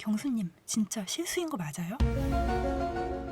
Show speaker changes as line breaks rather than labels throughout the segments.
경수님, 진짜 실수인 거 맞아요?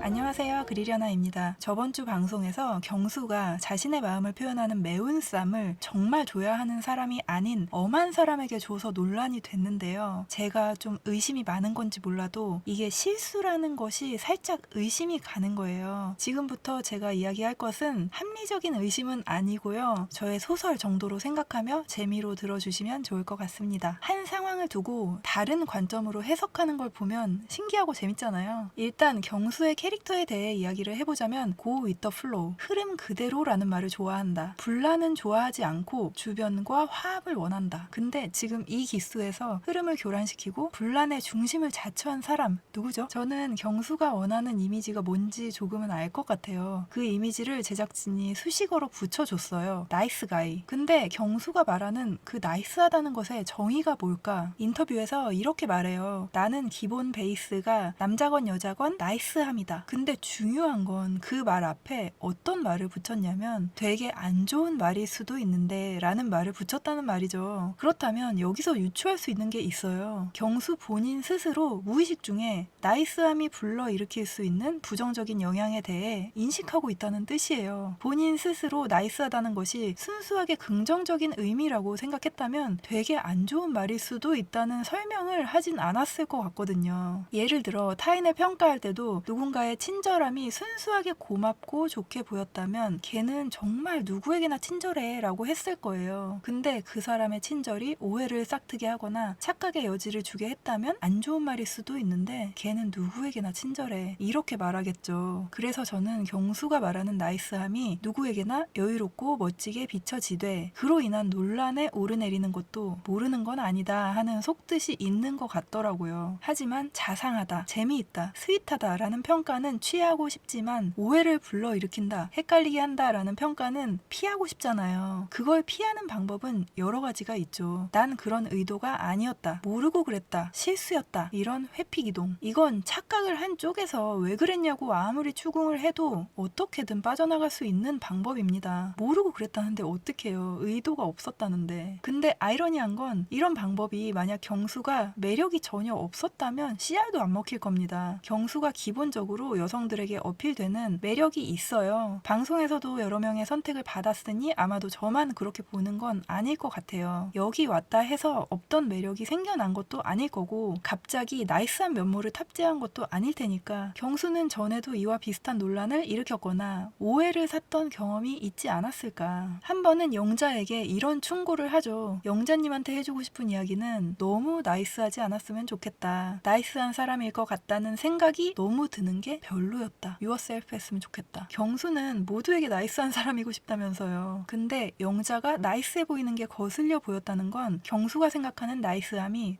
안녕하세요, 그리려나입니다. 저번 주 방송에서 경수가 자신의 마음을 표현하는 매운 쌈을 정말 줘야 하는 사람이 아닌 엄한 사람에게 줘서 논란이 됐는데요. 제가 좀 의심이 많은 건지 몰라도 이게 실수라는 것이 살짝 의심이 가는 거예요. 지금부터 제가 이야기할 것은 합리적인 의심은 아니고요. 저의 소설 정도로 생각하며 재미로 들어주시면 좋을 것 같습니다. 한 상황을 두고 다른 관점으로 해석하는 걸 보면 신기하고 재밌잖아요. 일단 경수의 캐릭터에 대해 이야기를 해보자면 Go with the flow, 흐름 그대로라는 말을 좋아한다. 분란은 좋아하지 않고 주변과 화합을 원한다. 근데 지금 이 기수에서 흐름을 교란시키고 분란의 중심을 자처한 사람 누구죠? 저는 경수가 원하는 이미지가 뭔지 조금은 알 것 같아요. 그 이미지를 제작진이 수식어로 붙여줬어요. 나이스 가이. 근데 경수가 말하는 그 나이스하다는 것의 정의가 뭘까? 인터뷰에서 이렇게 말해요. 나는 기본 베이스가 남자건 여자건 나이스함이다. 근데 중요한 건 그 말 앞에 어떤 말을 붙였냐면 되게 안 좋은 말일 수도 있는데 라는 말을 붙였다는 말이죠. 그렇다면 여기서 유추할 수 있는 게 있어요. 경수 본인 스스로 무의식 중에 나이스함이 불러일으킬 수 있는 부정적인 영향에 대해 인식하고 있다는 뜻이에요. 본인 스스로 나이스하다는 것이 순수하게 긍정적인 의미라고 생각했다면 되게 안 좋은 말일 수도 있다는 설명을 하진 않았을 것 같거든요. 예를 들어 타인을 평가할 때도 누군가의 친절함이 순수하게 고맙고 좋게 보였다면 걔는 정말 누구에게나 친절해 라고 했을 거예요. 근데 그 사람의 친절이 오해를 싹트게 하거나 착각의 여지를 주게 했다면 안 좋은 말일 수도 있는데 걔는 누구에게나 친절해 이렇게 말하겠죠. 그래서 저는 경수가 말하는 나이스함이 누구에게나 여유롭고 멋지게 비춰지되 그로 인한 논란에 오르내리는 것도 모르는 건 아니다 하는 속뜻이 있는 것 같더라고요. 하지만 자상하다, 재미있다, 스윗하다 라는 평가는 취하고 싶지만 오해를 불러일으킨다, 헷갈리게 한다 라는 평가는 피하고 싶잖아요. 그걸 피하는 방법은 여러 가지가 있죠. 난 그런 의도가 아니었다, 모르고 그랬다, 실수였다 이런 회피기동. 이건 착각을 한 쪽에서 왜 그랬냐고 아무리 추궁을 해도 어떻게든 빠져나갈 수 있는 방법입니다. 모르고 그랬다는데 어떡해요. 의도가 없었다는데. 근데 아이러니한 건 이런 방법이 만약 경수가 매력이 전혀 없었다면 씨알도 안 먹힐 겁니다. 경수가 기본적으로 여성들에게 어필되는 매력이 있어요. 방송에서도 여러 명의 선택을 받았으니 아마도 저만 그렇게 보는 건 아닐 것 같아요. 여기 왔다 해서 없던 매력이 생겨난 것도 아닐 거고 갑자기 나이스한 면모를 탑재한 것도 아닐 테니까 경수는 전에도 이와 비슷한 논란을 일으켰거나 오해를 샀던 경험이 있지 않았을까. 한 번은 영자에게 이런 충고를 하죠. 영자님한테 해주고 싶은 이야기는 너무 나이스하지 않았으면 좋겠다. 나이스한 사람일 것 같다는 생각이 너무 드는 게 별로였다. yourself 했으면 좋겠다. 경수는 모두에게 나이스한 사람이고 싶다면서요. 근데 영자가 나이스해 보이는 게 거슬려 보였다는 건 경수가 생각하는 나이스함이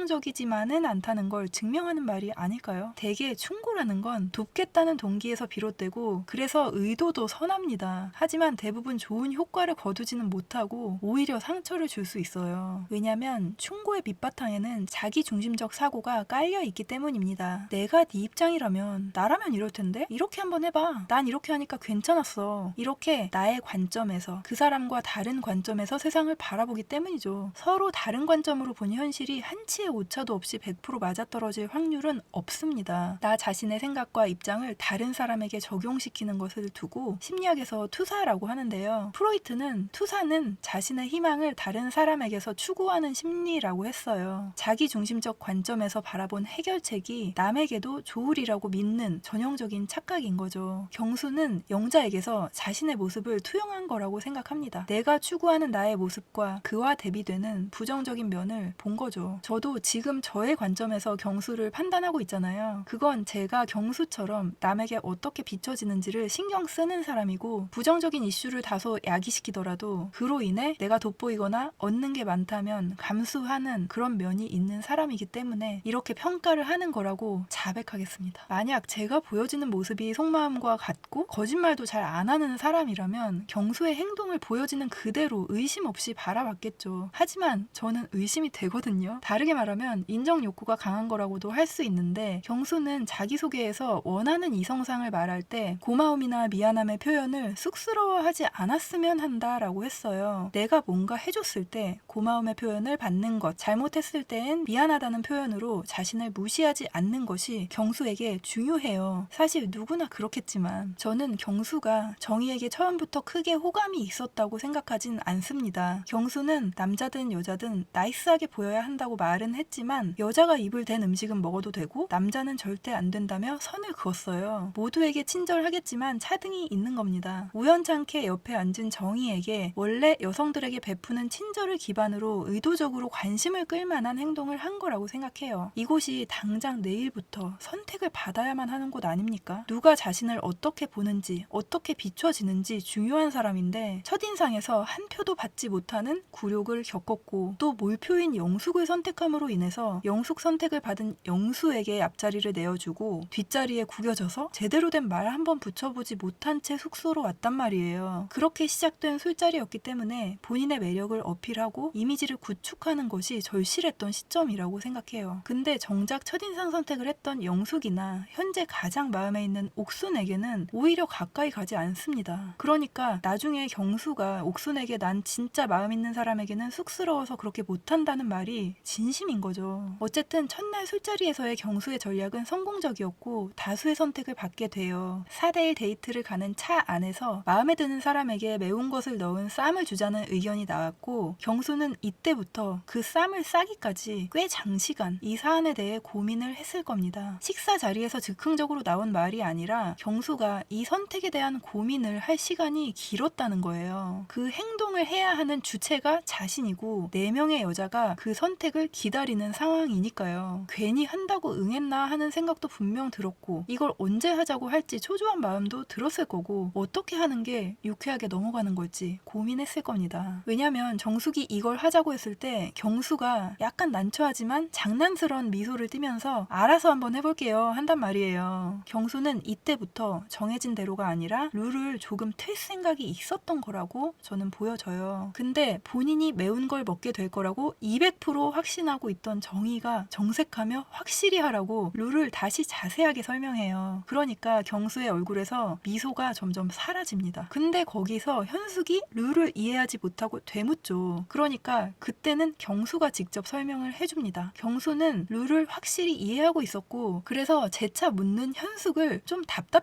긍정적이지만은 않다는 걸 증명하는 말이 아닐까요? 대개 충고라는 건 돕겠다는 동기에서 비롯되고 그래서 의도도 선합니다. 하지만 대부분 좋은 효과를 거두지는 못하고 오히려 상처를 줄 수 있어요. 왜냐면 충고의 밑바탕에는 자기중심적 사고가 깔려있기 때문입니다. 내가 네 입장이라면 나라면 이럴 텐데? 이렇게 한번 해봐. 난 이렇게 하니까 괜찮았어. 이렇게 나의 관점에서 그 사람과 다른 관점에서 세상을 바라보기 때문이죠. 서로 다른 관점으로 본 현실이 한치의 오차도 없이 100% 맞아떨어질 확률은 없습니다. 나 자신의 생각과 입장을 다른 사람에게 적용시키는 것을 두고 심리학에서 투사라고 하는데요. 프로이트는 투사는 자신의 희망을 다른 사람에게서 추구하는 심리라고 했어요. 자기중심적 관점에서 바라본 해결책이 남에게도 좋으리라고 믿는 전형적인 착각인 거죠. 경수는 영자에게서 자신의 모습을 투영한 거라고 생각합니다. 내가 추구하는 나의 모습과 그와 대비되는 부정적인 면을 본 거죠. 저도 지금 저의 관점에서 경수를 판단하고 있잖아요. 그건 제가 경수처럼 남에게 어떻게 비춰지는지를 신경 쓰는 사람이고 부정적인 이슈를 다소 야기시키더라도 그로 인해 내가 돋보이거나 얻는 게 많다면 감수하는 그런 면이 있는 사람이기 때문에 이렇게 평가를 하는 거라고 자백하겠습니다. 만약 제 제가 보여지는 모습이 속마음과 같고 거짓말도 잘 안 하는 사람이라면 경수의 행동을 보여지는 그대로 의심 없이 바라봤겠죠. 하지만 저는 의심이 되거든요. 다르게 말하면 인정 욕구가 강한 거라고도 할 수 있는데, 경수는 자기소개에서 원하는 이성상을 말할 때 고마움이나 미안함의 표현을 쑥스러워하지 않았으면 한다라고 했어요. 내가 뭔가 해줬을 때 고마움의 표현을 받는 것, 잘못했을 땐 미안하다는 표현으로 자신을 무시하지 않는 것이 경수에게 중요해요. 사실 누구나 그렇겠지만 저는 경수가 정희에게 처음부터 크게 호감이 있었다고 생각하진 않습니다. 경수는 남자든 여자든 나이스하게 보여야 한다고 말은 했지만 여자가 입을 댄 음식은 먹어도 되고 남자는 절대 안 된다며 선을 그었어요. 모두에게 친절하겠지만 차등이 있는 겁니다. 우연찮게 옆에 앉은 정희에게 원래 여성들에게 베푸는 친절을 기반으로 의도적으로 관심을 끌만한 행동을 한 거라고 생각해요. 이곳이 당장 내일부터 선택을 받아야만 하는 곳 아닙니까? 누가 자신을 어떻게 보는지, 어떻게 비춰지는지 중요한 사람인데 첫인상에서 한 표도 받지 못하는 굴욕을 겪었고, 또 몰표인 영숙을 선택함으로 인해서 영숙 선택을 받은 영수에게 앞자리를 내어주고 뒷자리에 구겨져서 제대로 된 말 한 번 붙여보지 못한 채 숙소로 왔단 말이에요. 그렇게 시작된 술자리였기 때문에 본인의 매력을 어필하고 이미지를 구축하는 것이 절실했던 시점이라고 생각해요. 근데 정작 첫인상 선택을 했던 영숙이나 현재 가장 마음에 있는 옥순에게는 오히려 가까이 가지 않습니다. 그러니까 나중에 경수가 옥순에게 난 진짜 마음 있는 사람에게는 쑥스러워서 그렇게 못한다는 말이 진심인 거죠. 어쨌든 첫날 술자리에서의 경수의 전략은 성공적이었고 다수의 선택을 받게 돼요. 4대1 데이트를 가는 차 안에서 마음에 드는 사람에게 매운 것을 넣은 쌈을 주자는 의견이 나왔고, 경수는 이때부터 그 쌈을 싸기까지 꽤 장시간 이 사안에 대해 고민을 했을 겁니다. 식사 자리에서 즉흥적으로 나온 말이 아니라 경수가 이 선택에 대한 고민을 할 시간이 길었다는 거예요. 그 행동을 해야 하는 주체가 자신이고 4명의 여자가 그 선택을 기다리는 상황이니까요. 괜히 한다고 응했나 하는 생각도 분명 들었고, 이걸 언제 하자고 할지 초조한 마음도 들었을 거고, 어떻게 하는 게 유쾌하게 넘어가는 걸지 고민했을 겁니다. 왜냐면 정숙이 이걸 하자고 했을 때 경수가 약간 난처하지만 장난스러운 미소를 띠면서 알아서 한번 해볼게요 한단 말이에요. 경수는 이때부터 정해진 대로가 아니라 룰을 조금 틀 생각이 있었던 거라고 저는 보여져요. 근데 본인이 매운 걸 먹게 될 거라고 200% 확신하고 있던 정희가 정색하며 확실히 하라고 룰을 다시 자세하게 설명해요. 그러니까 경수의 얼굴에서 미소가 점점 사라집니다. 근데 거기서 현숙이 룰을 이해하지 못하고 되묻죠. 그러니까 그때는 경수가 직접 설명을 해줍니다. 경수는 룰을 확실히 이해하고 있었고, 그래서 재차 묻는 현숙을 좀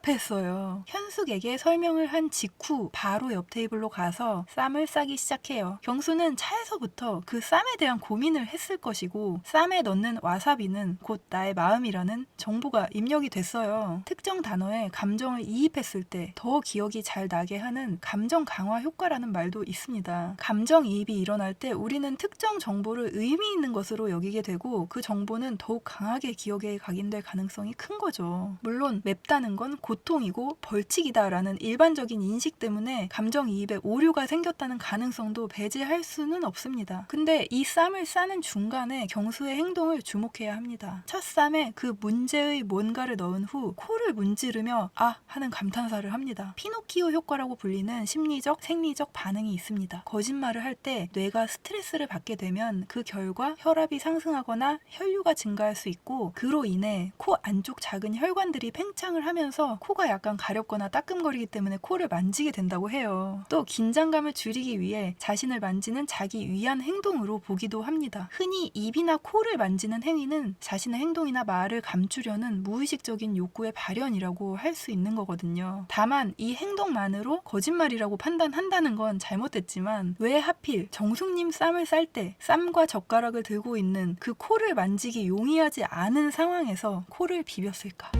답답했어요. 현숙에게 설명을 한 직후 바로 옆 테이블로 가서 쌈을 싸기 시작해요. 경수는 차에서부터 그 쌈에 대한 고민을 했을 것이고, 쌈에 넣는 와사비는 곧 나의 마음이라는 정보가 입력이 됐어요. 특정 단어에 감정을 이입했을 때 더 기억이 잘 나게 하는 감정 강화 효과라는 말도 있습니다. 감정이입이 일어날 때 우리는 특정 정보를 의미 있는 것으로 여기게 되고 그 정보는 더욱 강하게 기억에 각인될 가능성이 큰 거죠. 물론 맵다는 건 고통이고 벌칙이다라는 일반적인 인식 때문에 감정이입에 오류가 생겼다는 가능성도 배제할 수는 없습니다. 근데 이 쌈을 싸는 중간에 경수의 행동을 주목해야 합니다. 첫 쌈에 그 문제의 뭔가를 넣은 후 코를 문지르며 아 하는 감탄사를 합니다. 피노키오 효과라고 불리는 심리적, 생리적 반응이 있습니다. 거짓말을 할 때 뇌가 스트레스를 받게 되면 그 결과 혈압이 상승하거나 혈류가 증가할 수 있고, 그로 인해 코 안쪽 작은 혈관들이 팽창을 하면서 코가 약간 가렵거나 따끔거리기 때문에 코를 만지게 된다고 해요. 또 긴장감을 줄이기 위해 자신을 만지는 자기 위한 행동으로 보기도 합니다. 흔히 입이나 코를 만지는 행위는 자신의 행동이나 말을 감추려는 무의식적인 욕구의 발현이라고 할 수 있는 거거든요. 다만 이 행동만으로 거짓말이라고 판단한다는 건 잘못됐지만 왜 하필 정숙님 쌈을 쌀 때 쌈과 젓가락을 들고 있는 그 코를 만지기 용이하지 않은 상황에서 코를 비볐을까?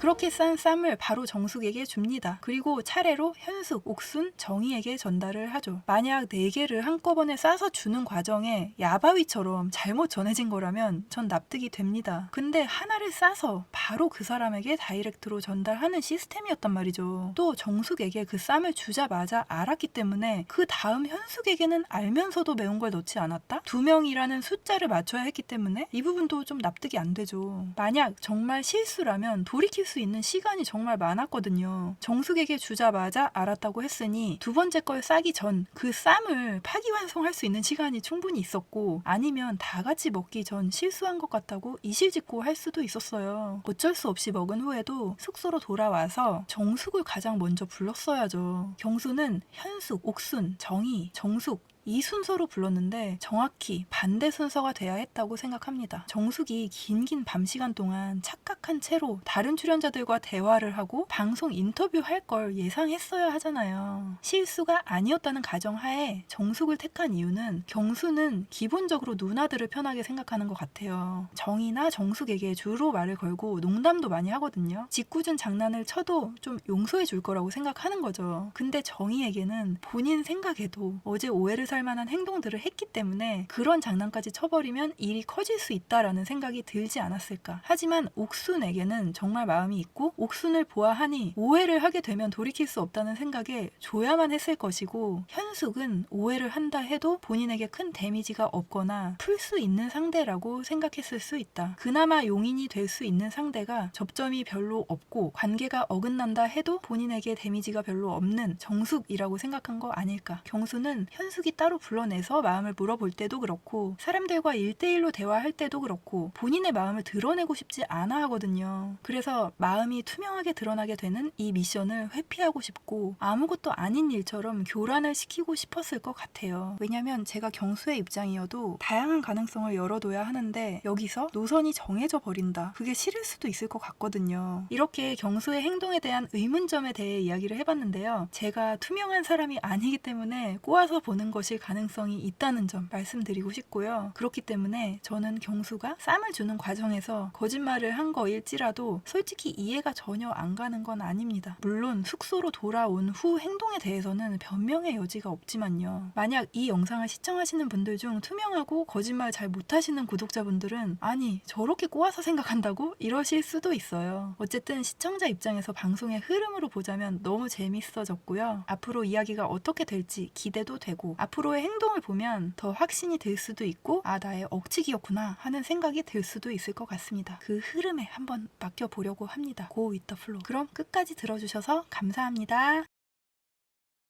그렇게 싼 쌈을 바로 정숙에게 줍니다. 그리고 차례로 현숙, 옥순, 정희에게 전달을 하죠. 만약 4개를 한꺼번에 싸서 주는 과정에 야바위처럼 잘못 전해진 거라면 전 납득이 됩니다. 근데 하나를 싸서 바로 그 사람에게 다이렉트로 전달하는 시스템이었단 말이죠. 또 정숙에게 그 쌈을 주자마자 알았기 때문에 그 다음 현숙에게는 알면서도 매운 걸 넣지 않았다? 2명이라는 숫자를 맞춰야 했기 때문에 이 부분도 좀 납득이 안 되죠. 만약 정말 실수라면 돌이킬 수 있는 시간이 정말 많았거든요. 정숙에게 주자마자 알았다고 했으니 두 번째 걸 싸기 전 그 쌈을 파기완성할 수 있는 시간이 충분히 있었고, 아니면 다 같이 먹기 전 실수한 것 같다고 이실직고 할 수도 있었어요. 어쩔 수 없이 먹은 후에도 숙소로 돌아와서 정숙을 가장 먼저 불렀어야죠. 경수는 현숙, 옥순, 정희, 정숙 이 순서로 불렀는데 정확히 반대 순서가 돼야 했다고 생각합니다. 정숙이 긴 밤 시간 동안 착각한 채로 다른 출연자들과 대화를 하고 방송 인터뷰할 걸 예상했어야 하잖아요. 실수가 아니었다는 가정하에 정숙을 택한 이유는 경수는 기본적으로 누나들을 편하게 생각하는 것 같아요. 정희나 정숙에게 주로 말을 걸고 농담도 많이 하거든요. 짓궂은 장난을 쳐도 좀 용서해 줄 거라고 생각하는 거죠. 근데 정희에게는 본인 생각에도 어제 오해를 살 만한 행동들을 했기 때문에 그런 장난까지 쳐버리면 일이 커질 수 있다라는 생각이 들지 않았을까. 하지만 옥순에게는 정말 마음이 있고 옥순을 보아하니 오해를 하게 되면 돌이킬 수 없다는 생각에 줘야만 했을 것이고, 현숙은 오해를 한다 해도 본인에게 큰 데미지가 없거나 풀 수 있는 상대라고 생각했을 수 있다. 그나마 용인이 될 수 있는 상대가 접점이 별로 없고 관계가 어긋난다 해도 본인에게 데미지가 별로 없는 정숙이라고 생각한 거 아닐까. 경수는 현숙이 따로 불러내서 마음을 물어볼 때도 그렇고 사람들과 1대1로 대화할 때도 그렇고 본인의 마음을 드러내고 싶지 않아 하거든요. 그래서 마음이 투명하게 드러나게 되는 이 미션을 회피하고 싶고 아무것도 아닌 일처럼 교란을 시키고 싶었을 것 같아요. 왜냐면 제가 경수의 입장이어도 다양한 가능성을 열어둬야 하는데 여기서 노선이 정해져 버린다. 그게 싫을 수도 있을 것 같거든요. 이렇게 경수의 행동에 대한 의문점에 대해 이야기를 해봤는데요. 제가 투명한 사람이 아니기 때문에 꼬아서 보는 것일 가능성이 있다는 점 말씀드리고 싶고요. 그렇기 때문에 저는 경수가 쌈을 주는 과정에서 거짓말을 한 거일지라도 솔직히 이해가 전혀 안 가는 건 아닙니다. 물론 숙소로 돌아온 후 행동에 대해서는 변명의 여지가 없지만요. 만약 이 영상을 시청하시는 분들 중 투명하고 거짓말 잘 못하시는 구독자분들은 아니 저렇게 꼬아서 생각한다고? 이러실 수도 있어요. 어쨌든 시청자 입장에서 방송의 흐름으로 보자면 너무 재밌어졌고요. 앞으로 이야기가 어떻게 될지 기대도 되고 앞으로의 행동을 보면 더 확신이 들 수도 있고 아 나의 억측이었구나 하는 생각이 들 수도 있을 것 같습니다. 그 흐름에 한번 맡겨보려고 합니다. Go with the flow. 그럼 끝까지 들어주셔서 감사합니다.